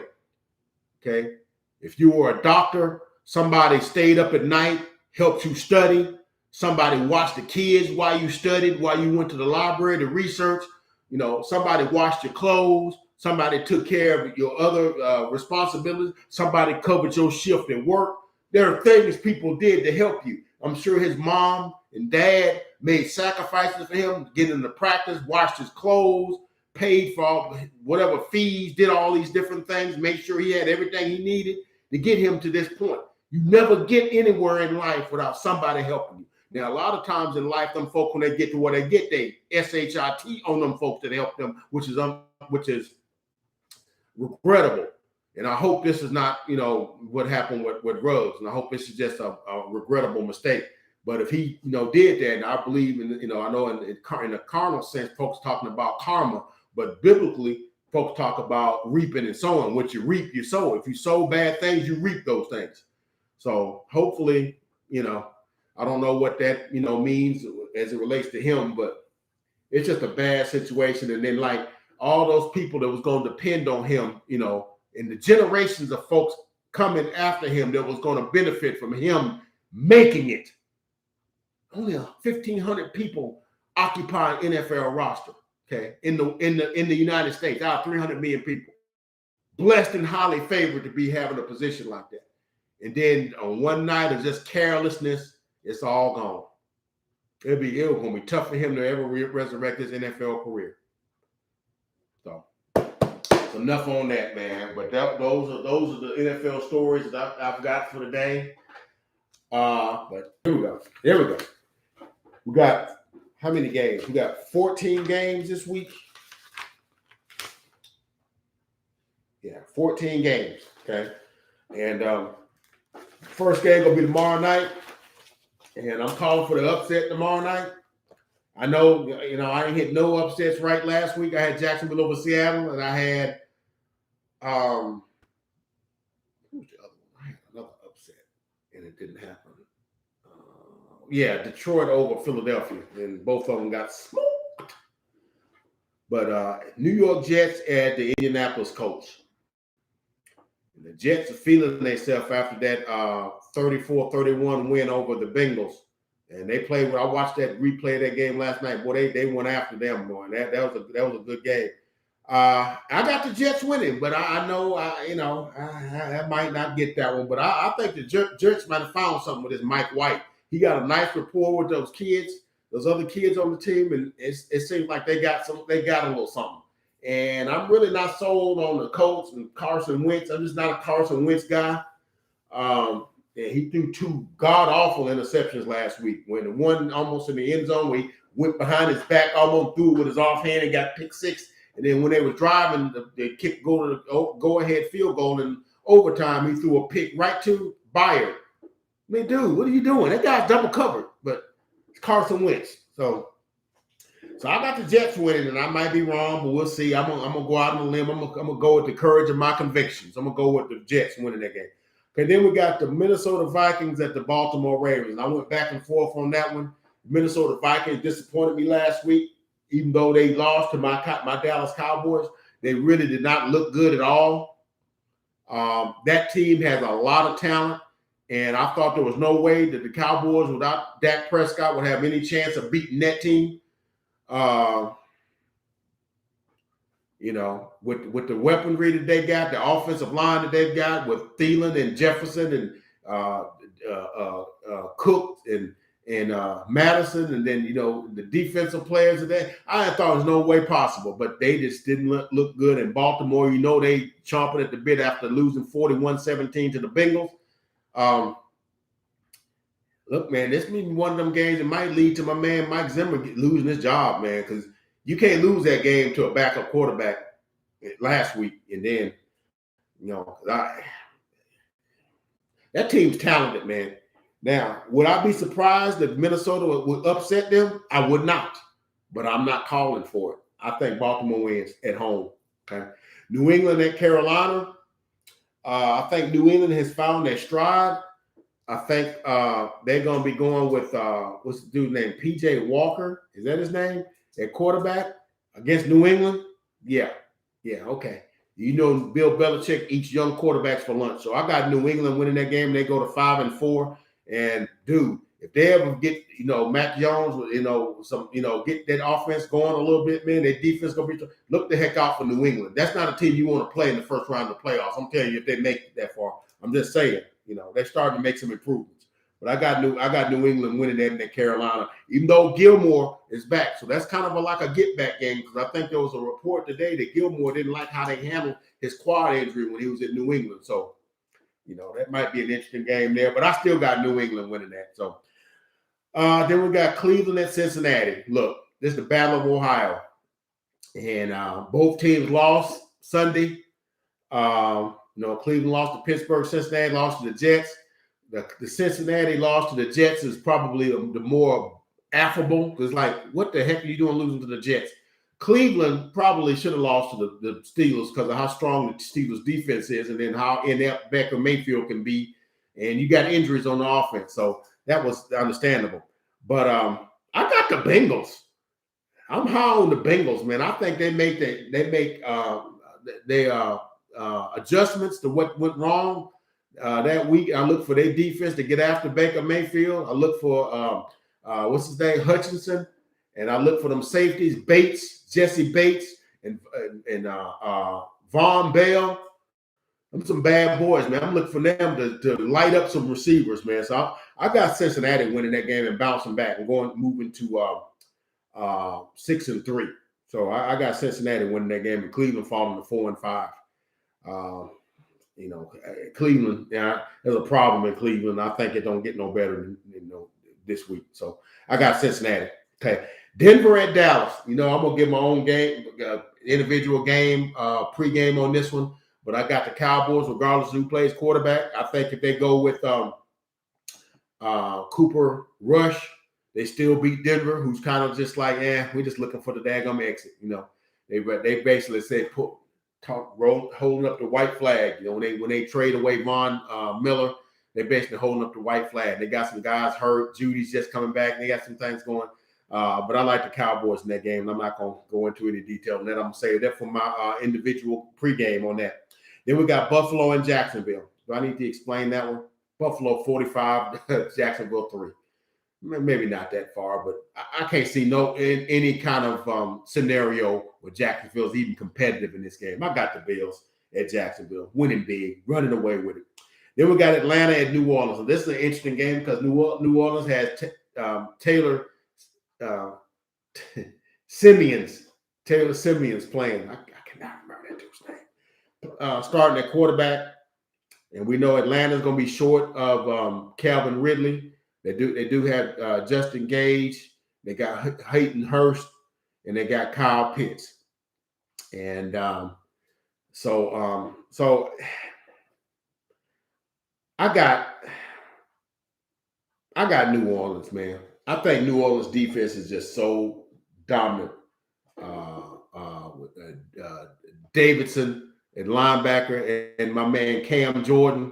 Okay, if you were a doctor, somebody stayed up at night, helped you study. Somebody watched the kids while you studied, while you went to the library to research. You know, somebody washed your clothes. Somebody took care of your other responsibilities. Somebody covered your shift at work. There are things people did to help you. I'm sure his mom and dad made sacrifices for him, get him to practice, washed his clothes, paid for all, whatever fees, did all these different things, made sure he had everything he needed to get him to this point. You never get anywhere in life without somebody helping you. Now, a lot of times in life, them folk, when they get to where they get, they SHIT on them folks that help them, which is regrettable. And I hope this is not, you know, what happened with Ruggs. And I hope this is just a regrettable mistake. But if he, you know, did that, and I believe in, you know, I know in the carnal sense, folks talking about karma, but biblically, folks talk about reaping and sowing. What you reap, you sow. If you sow bad things, you reap those things. So hopefully, you know, I don't know what that, you know, means as it relates to him, but it's just a bad situation. And then like all those people that was going to depend on him, you know, and the generations of folks coming after him that was going to benefit from him making it. Only 1,500 people occupy an NFL roster, okay, in the United States, out of 300 million people. Blessed and highly favored to be having a position like that. And then on one night of just carelessness, it's all gone. It was going to be tough for him to ever resurrect his NFL career. So enough on that, man. But those are the NFL stories that I've got for today. But here we go. We got how many games? We got 14 games this week. Yeah, 14 games. Okay, and first game gonna be tomorrow night, and I'm calling for the upset tomorrow night. I know, you know, I didn't hit no upsets right last week. I had Jacksonville over Seattle, and I had who's the other one? I had another upset, and it didn't happen. Yeah, Detroit over Philadelphia, and both of them got smoked. But New York Jets at the Indianapolis Colts. And the Jets are feeling themselves after that 34-31 win over the Bengals. And they played. I watched that replay of that game last night. Boy, they went after them, boy. That was a good game. I got the Jets winning, but I know I might not get that one. But I think the Jets might have found something with this Mike White. He got a nice rapport with those kids, those other kids on the team, and it seems like they got a little something. And I'm really not sold on the Colts and Carson Wentz. I'm just not a Carson Wentz guy. And he threw 2 god awful interceptions last week. When the one almost in the end zone, where he went behind his back, almost threw it with his offhand and got pick 6. And then when they were driving, the kick go ahead field goal in overtime, he threw a pick right to Byard. I mean, dude, what are you doing? That guy's double covered, but it's Carson Wentz. So I got the Jets winning, and I might be wrong, but we'll see. I'm gonna go out on a limb. I'm gonna go with the courage of my convictions. I'm gonna go with the Jets winning that game. Okay, then we got the Minnesota Vikings at the Baltimore Ravens. I went back and forth on that one. Minnesota Vikings disappointed me last week, even though they lost to my Dallas Cowboys. They really did not look good at all. That team has a lot of talent, and I thought there was no way that the Cowboys without Dak Prescott would have any chance of beating that team. With the weaponry that they got, the offensive line that they've got with Thielen and Jefferson and Cook and Madison, and then the defensive players of that, I thought there was no way possible, but they just didn't look good. In Baltimore, they chomping at the bit after losing 41-17 to the Bengals. Look, man, this may be one of them games that might lead to my man Mike Zimmer losing his job, man, because you can't lose that game to a backup quarterback last week. And then, that team's talented, man. Now, would I be surprised if Minnesota would upset them? I would not, but I'm not calling for it. I think Baltimore wins at home. Okay, New England at Carolina. I think New England has found their stride. I think they're going to be going with what's the dude's name? PJ Walker. Is that his name? At quarterback against New England. Yeah, okay. Bill Belichick eats young quarterbacks for lunch. So I got New England winning that game. They go to 5-4. And dude, if they ever get, Mac Jones, get that offense going a little bit, man, their defense gonna be. Look the heck out for New England. That's not a team you want to play in the first round of the playoffs. I'm telling you, if they make it that far, I'm just saying, they're starting to make some improvements. But I got New England winning that in Carolina, even though Gilmore is back. So that's kind of like a get back game, because I think there was a report today that Gilmore didn't like how they handled his quad injury when he was in New England. So, that might be an interesting game there, but I still got New England winning that. So then we got Cleveland at Cincinnati. Look, this is the Battle of Ohio. And both teams lost Sunday. Cleveland lost to Pittsburgh. Cincinnati lost to the Jets. The Cincinnati loss to the Jets is probably the more affable, because what the heck are you doing losing to the Jets? Cleveland probably should have lost to the Steelers because of how strong the Steelers defense is, and then how inept Baker Mayfield can be. And you got injuries on the offense. So that was understandable. But I got the Bengals. I'm high on the Bengals, man. I think they make adjustments to what went wrong that week. I look for their defense to get after Baker Mayfield. I look for what's his name, Hutchinson, and I look for them safeties, Jesse Bates, and Von Bell. I'm some bad boys, man. I'm looking for them to light up some receivers, man. So I got Cincinnati winning that game and bouncing back and moving to 6-3. So I got Cincinnati winning that game and Cleveland falling to 4-5. Cleveland, there's a problem in Cleveland. I think it don't get no better than this week. So I got Cincinnati. Okay, Denver at Dallas. I'm gonna give my own game, individual game, pregame on this one. But I got the Cowboys, regardless of who plays quarterback. I think if they go with Cooper Rush, they still beat Denver, who's kind of just like, we're just looking for the daggum exit. They basically said holding up the white flag. When they trade away Von Miller, they're basically holding up the white flag. They got some guys hurt. Judy's just coming back. They got some things going. But I like the Cowboys in that game. I'm not going to go into any detail on that. I'm going to say that for my individual pregame on that. Then we got Buffalo and Jacksonville. Do I need to explain that one? Buffalo 45, Jacksonville 3. maybe not that far, but I can't see any kind of scenario where Jacksonville's even competitive in this game. I got the Bills at Jacksonville, winning big, running away with it. Then we got Atlanta at New Orleans. So this is an interesting game because New Orleans has Taylor Simeons playing. I cannot remember that dude's name. Starting at quarterback. And we know Atlanta's going to be short of Calvin Ridley. They do have Justin Gage. They got Hayden Hurst, and they got Kyle Pitts. And so I got New Orleans, man. I think New Orleans defense is just so dominant. With Davidson at linebacker and my man Cam Jordan.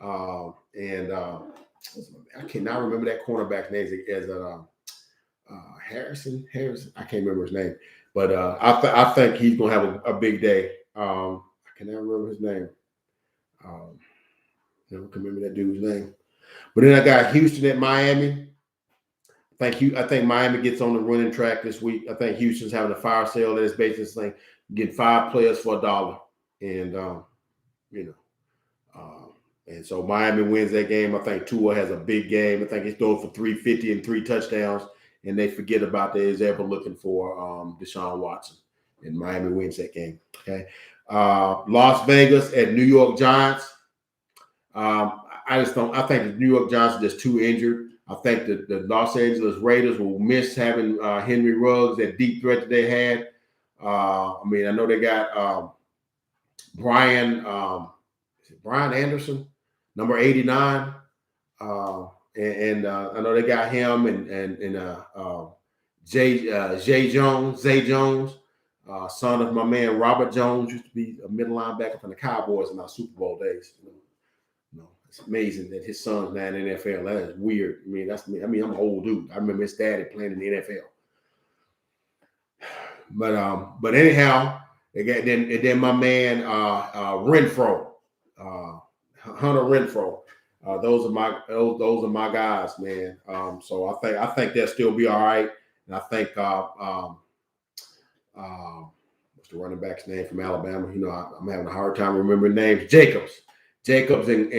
I cannot remember that cornerback's name as Harrison. I can't remember his name, but I think he's gonna have a big day. I cannot remember his name. Never can remember that dude's name. But then I got Houston at Miami. I think Miami gets on the running track this week. I think Houston's having a fire sale that is basically saying get 5 players for $1, and and so Miami wins that game. I think Tua has a big game. I think he's throwing for 350 and 3 touchdowns, and they forget about that. He's ever looking for Deshaun Watson, and Miami wins that game. Okay, Las Vegas at New York Giants. I think the New York Giants are just too injured. I think the Los Angeles Raiders will miss having Henry Ruggs, that deep threat that they had. I know they got Brian Anderson, number 89, and I know they got him and Zay Jones, son of my man Robert Jones, used to be a middle linebacker from the Cowboys in our Super Bowl days. It's amazing that his son's now in the NFL. That is weird. That's me. I'm an old dude. I remember his daddy playing in the NFL. But anyhow, then my man Renfro, Hunter Renfro. Those are my guys, man. So I think they'll still be all right. And I think what's the running back's name from Alabama? I'm having a hard time remembering names. Jacobs and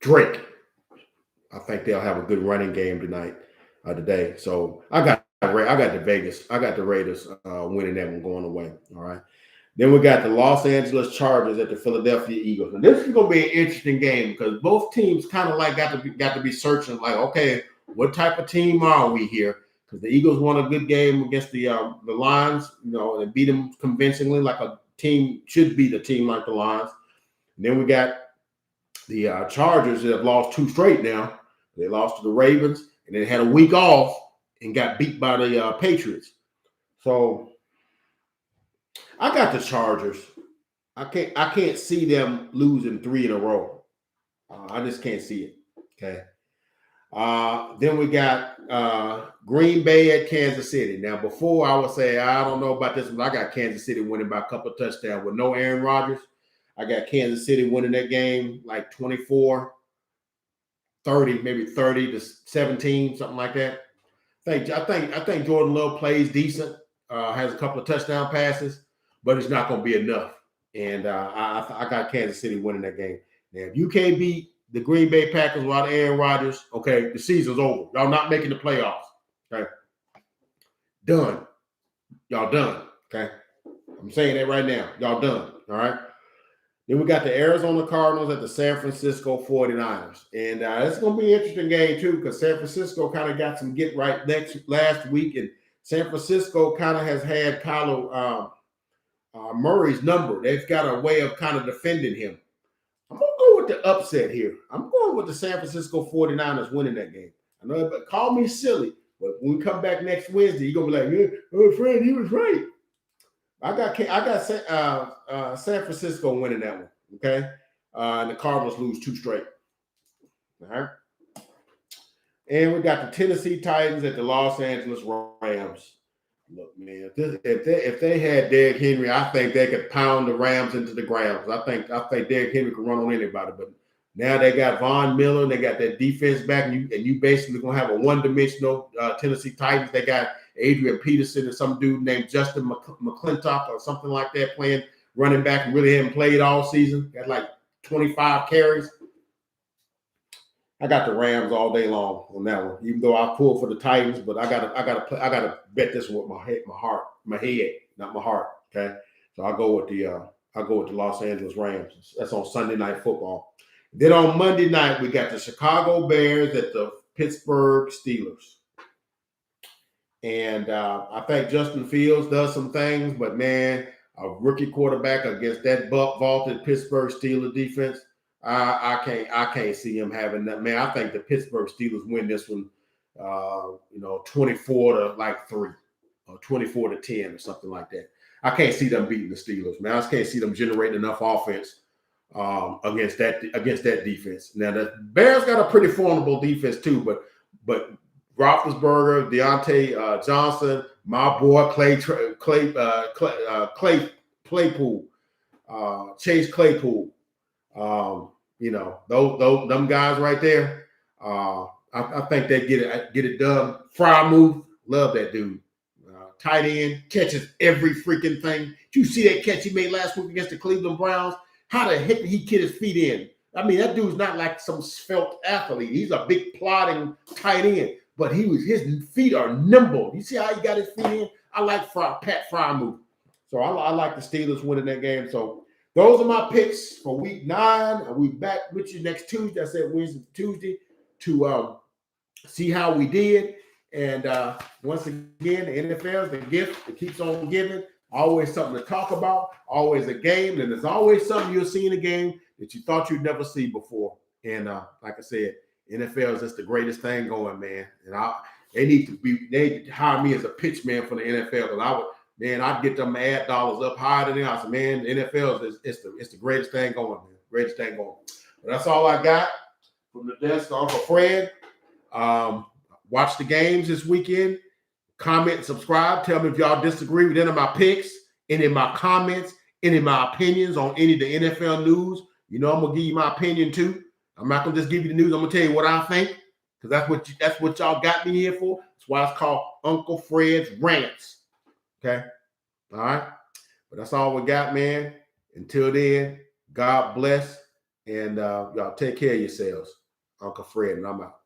Drake. I think they'll have a good running game today. So I got the Raiders winning that one, going away. All right. Then we got the Los Angeles Chargers at the Philadelphia Eagles, and this is going to be an interesting game because both teams kind of got to be searching, like, okay, what type of team are we here? Because the Eagles won a good game against the Lions, and beat them convincingly, like a team should beat a team like the Lions. And then we got the Chargers that have lost 2 straight now. They lost to the Ravens, and then had a week off and got beat by the Patriots. So I got the Chargers. I can't see them losing 3 in a row. I just can't see it. Okay. Then we got Green Bay at Kansas City. Now, before I would say, I don't know about this one. I got Kansas City winning by a couple of touchdowns with no Aaron Rodgers. I got Kansas City winning that game like 24-30, maybe 30-17, something like that. I think Jordan Love plays decent, has a couple of touchdown passes, but it's not going to be enough. And I got Kansas City winning that game. Now, if you can't beat the Green Bay Packers without Aaron Rodgers, okay, the season's over. Y'all not making the playoffs. Okay. Done. Y'all done. Okay. I'm saying that right now. Y'all done. All right. Then we got the Arizona Cardinals at the San Francisco 49ers. And it's going to be an interesting game, too, because San Francisco kind of got some get right last week. And San Francisco kind of has had Kyler Murray's number. They've got a way of kind of defending him. I'm going to go with the upset here. I'm going with the San Francisco 49ers winning that game. I know, but call me silly. But when we come back next Wednesday, you're going to be like, oh, friend, he was right. I got San Francisco winning that one, okay? And the Cardinals lose 2 straight. All right? And we got the Tennessee Titans at the Los Angeles Rams. Look, man, if they had Derrick Henry, I think they could pound the Rams into the ground. I think Derrick Henry can run on anybody. But now they got Von Miller, and they got that defense back, and you basically gonna have a one-dimensional Tennessee Titans. They got Adrian Peterson and some dude named Justin McClintock or something like that playing running back and really haven't played all season. Got like 25 carries. I got the Rams all day long on that one. Even though I pulled for the Titans, but I gotta bet this one with my head, not my heart. Okay, so I go with the Los Angeles Rams. That's on Sunday Night Football. Then on Monday night we got the Chicago Bears at the Pittsburgh Steelers, and I think Justin Fields does some things, but man, a rookie quarterback against that vaulted Pittsburgh Steelers defense. I can't see him having that. Man, I think the Pittsburgh Steelers win this one, 24-3 or 24-10 or something like that. I can't see them beating the Steelers, man. I just can't see them generating enough offense against that defense. Now the Bears got a pretty formidable defense too, but Roethlisberger, Deontay Johnson, my boy Claypool, Chase Claypool. Them guys right there. I think they get it done. Frymouth, love that dude. Tight end, catches every freaking thing. Did you see that catch he made last week against the Cleveland Browns? How the heck did he get his feet in? I mean, that dude's not like some svelte athlete. He's a big plodding tight end, but his feet are nimble. You see how he got his feet in? I like Pat Frymouth. So I like the Steelers winning that game. So those are my picks for week 9. I'll be back with you next Tuesday. I said Wednesday, Tuesday, to see how we did. And once again, the NFL is the gift that keeps on giving. Always something to talk about. Always a game. And there's always something you'll see in a game that you thought you'd never see before. And like I said, NFL is just the greatest thing going, man. And they need to hire me as a pitch man for the NFL. Because I'd get them ad dollars up higher than that. I said, man, the NFL is the greatest thing going, man. Greatest thing going. But that's all I got from the desk. Uncle Fred. Watch the games this weekend. Comment and subscribe. Tell me if y'all disagree with any of my picks, any of my comments, any of my opinions on any of the NFL news. I'm gonna give you my opinion too. I'm not gonna just give you the news. I'm gonna tell you what I think, because that's what y'all got me here for. That's why it's called Uncle Fred's Rants. Okay. All right. But that's all we got, man. Until then, God bless. And y'all take care of yourselves. Uncle Fred, and I'm out.